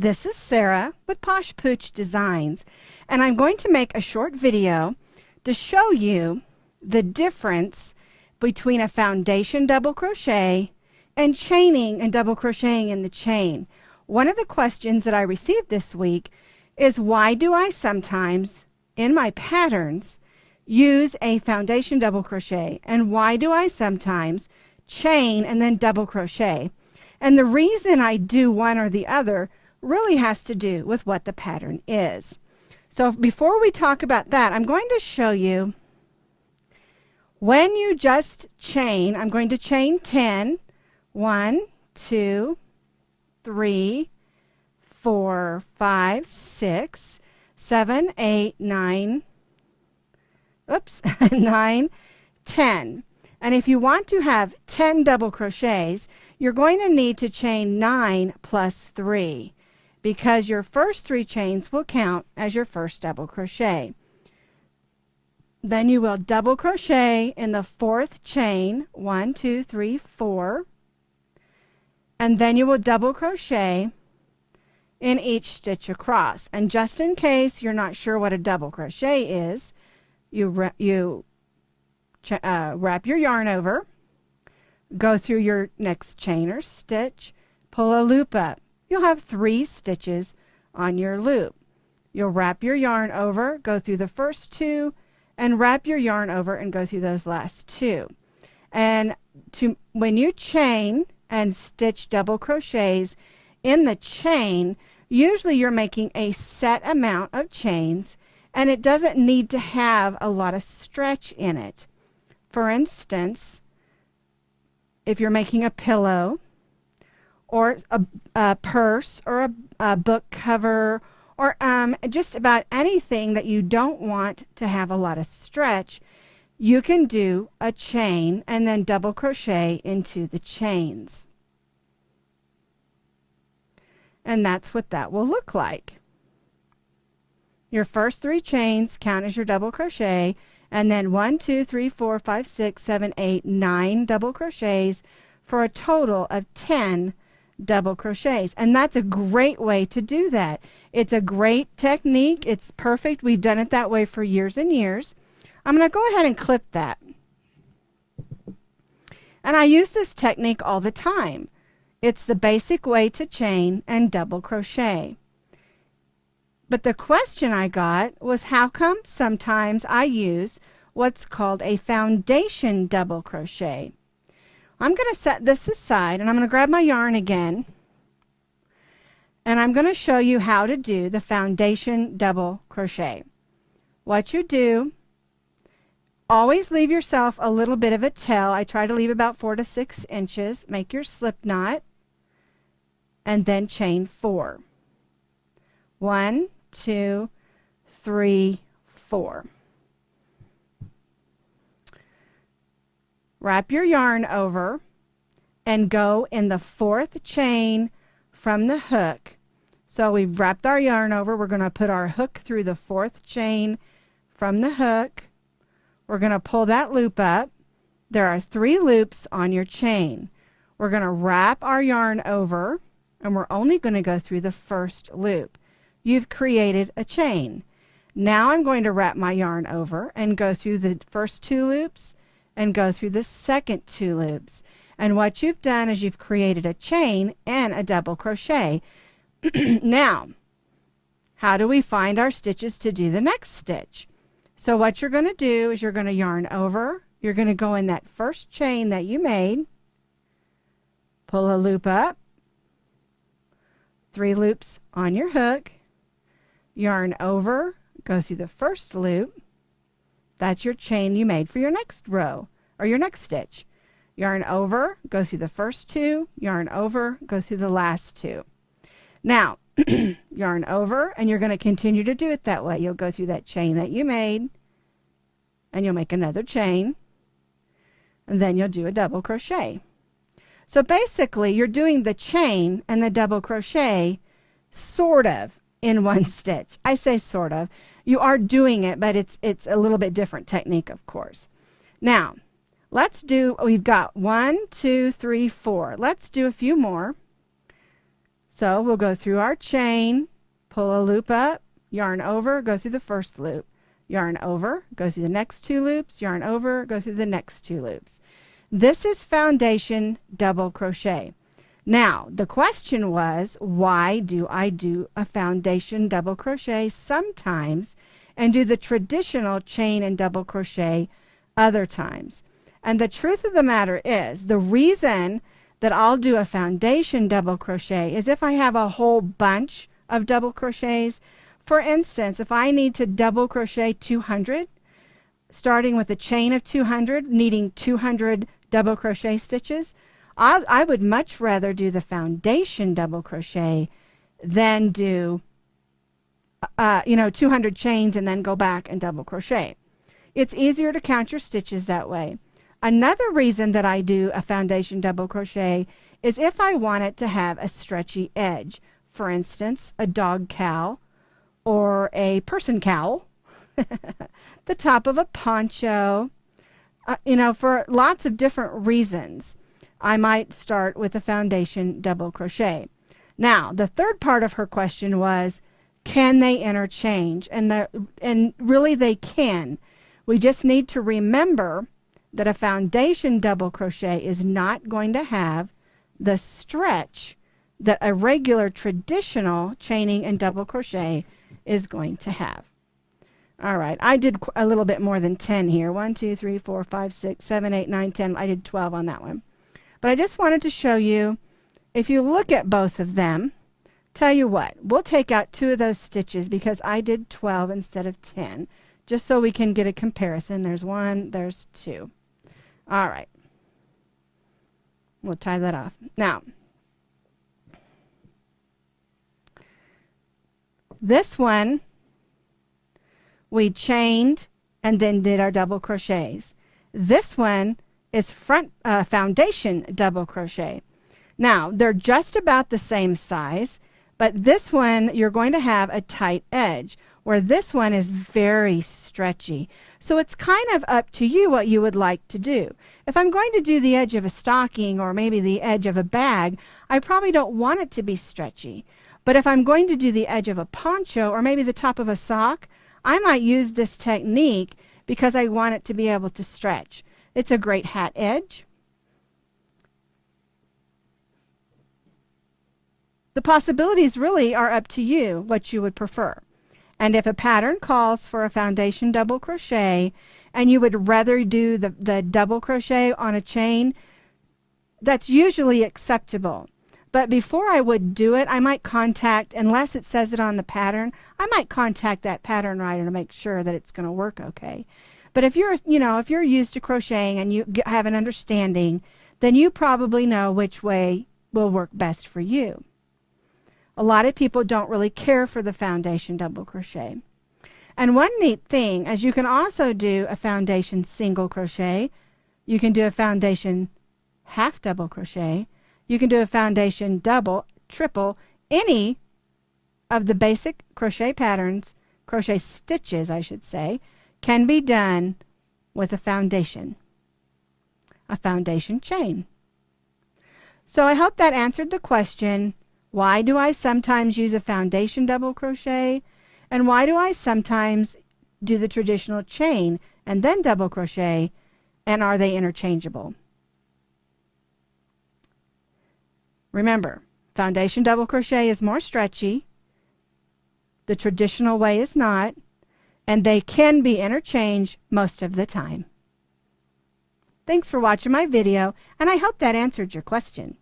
This is Sara with Posh Pooch Designs, and I'm going to make a short video to show you the difference between a foundation double crochet and chaining and double crocheting in the chain. One of the questions that I received this week is, why do I sometimes in my patterns use a foundation double crochet, and why do I sometimes chain and then double crochet? And the reason I do one or the other really has to do with what the pattern is. So before we talk about that, I'm going to show you when you just chain. I'm going to chain 10. 1, 2, 3, 4, 5, 6, 7, 8, 9, 9, 10. And if you want to have 10 double crochets, you're going to need to chain 9 plus 3, because your first 3 chains will count as your first double crochet. Then you will double crochet in the 4th chain, 1, 2, 3, 4, and then you will double crochet in each stitch across. And just in case you're not sure what a double crochet is, you wrap your yarn over, go through your next chain or stitch, pull a loop up. You'll have 3 stitches on your loop. You'll wrap your yarn over, go through the first 2, and wrap your yarn over and go through those last 2. And when you chain and stitch double crochets in the chain, usually you're making a set amount of chains, and it doesn't need to have a lot of stretch in it. For instance, if you're making a pillow or a purse or a book cover, or just about anything that you don't want to have a lot of stretch, you can do a chain and then double crochet into the chains. And that's what that will look like. Your first 3 chains count as your double crochet, and then 1, 2, 3, 4, 5, 6, 7, 8, 9 double crochets for a total of 10 double crochets. And that's a great way to do that. It's a great technique. It's perfect. We've done it that way for years and years. I'm going to go ahead and clip that. And I use this technique all the time. It's the basic way to chain and double crochet. But the question I got was, how come sometimes I use what's called a foundation double crochet? I'm going to set this aside, and I'm going to grab my yarn again, and I'm going to show you how to do the foundation double crochet. What you do, always leave yourself a little bit of a tail. I try to leave about 4 to 6 inches. Make your slip knot, and then chain 4. 1, 2, 3, 4. Wrap your yarn over and go in the 4th chain from the hook. So we've wrapped our yarn over. We're going to put our hook through the 4th chain from the hook. We're going to pull that loop up. There are 3 loops on your chain. We're going to wrap our yarn over, and we're only going to go through the first loop. You've created a chain. Now I'm going to wrap my yarn over and go through the first 2 loops and go through the second 2 loops. And what you've done is you've created a chain and a double crochet. Now, how do we find our stitches to do the next stitch? So what you're going to do is you're going to yarn over. You're going to go in that first chain that you made, pull a loop up, 3 loops on your hook, yarn over, go through the first loop. That's your chain you made for your next row or your next stitch. Yarn over, go through the first 2, yarn over, go through the last 2. Now, yarn over, and you're going to continue to do it that way. You'll go through that chain that you made, and you'll make another chain, and then you'll do a double crochet. So basically, you're doing the chain and the double crochet sort of in one stitch. I say sort of. You are doing it, but it's a little bit different technique, of course. Now, let's do, we've got 1, 2, 3, 4. Let's do a few more. So we'll go through our chain, pull a loop up, yarn over, go through the first loop, yarn over, go through the next 2 loops, yarn over, go through the next 2 loops. This is foundation double crochet. Now, the question was, why do I do a foundation double crochet sometimes and do the traditional chain and double crochet other times? And the truth of the matter is, the reason that I'll do a foundation double crochet is if I have a whole bunch of double crochets. For instance, if I need to double crochet 200, starting with a chain of 200, needing 200 double crochet stitches, I would much rather do the foundation double crochet than do 200 chains and then go back and double crochet. It's easier to count your stitches that way. Another reason that I do a foundation double crochet is if I want it to have a stretchy edge. For instance, a dog cowl or a person cowl, the top of a poncho, for lots of different reasons. I might start with a foundation double crochet. Now, the third part of her question was, can they interchange? And really they can. We just need to remember that a foundation double crochet is not going to have the stretch that a regular traditional chaining and double crochet is going to have. All right, I did a little bit more than 10 here. 1, 2, 3, 4, 5, 6, 7, 8, 9, 10. I did 12 on that one. But I just wanted to show you, if you look at both of them, tell you what, we'll take out 2 of those stitches because I did 12 instead of 10, just so we can get a comparison. There's 1, there's 2. All right. We'll tie that off. Now, this one, we chained and then did our double crochets. This one is foundation double crochet. Now, they're just about the same size, but this one you're going to have a tight edge, where this one is very stretchy. So it's kind of up to you what you would like to do. If I'm going to do the edge of a stocking or maybe the edge of a bag, I probably don't want it to be stretchy. But if I'm going to do the edge of a poncho or maybe the top of a sock, I might use this technique because I want it to be able to stretch. It's a great hat edge. The possibilities really are up to you what you would prefer. And if a pattern calls for a foundation double crochet and you would rather do the double crochet on a chain, that's usually acceptable. But before I would do it, I might contact, unless it says it on the pattern, I might contact that pattern writer to make sure that it's going to work okay. But if you're, if you're used to crocheting and you have an understanding, then you probably know which way will work best for you. A lot of people don't really care for the foundation double crochet. And one neat thing is you can also do a foundation single crochet. You can do a foundation half double crochet. You can do a foundation double, triple, any of the basic crochet patterns, crochet stitches I should say, can be done with a foundation chain. So I hope that answered the question, why do I sometimes use a foundation double crochet? And why do I sometimes do the traditional chain and then double crochet? And are they interchangeable? Remember, foundation double crochet is more stretchy. The traditional way is not. And they can be interchanged most of the time. Thanks for watching my video, and I hope that answered your question.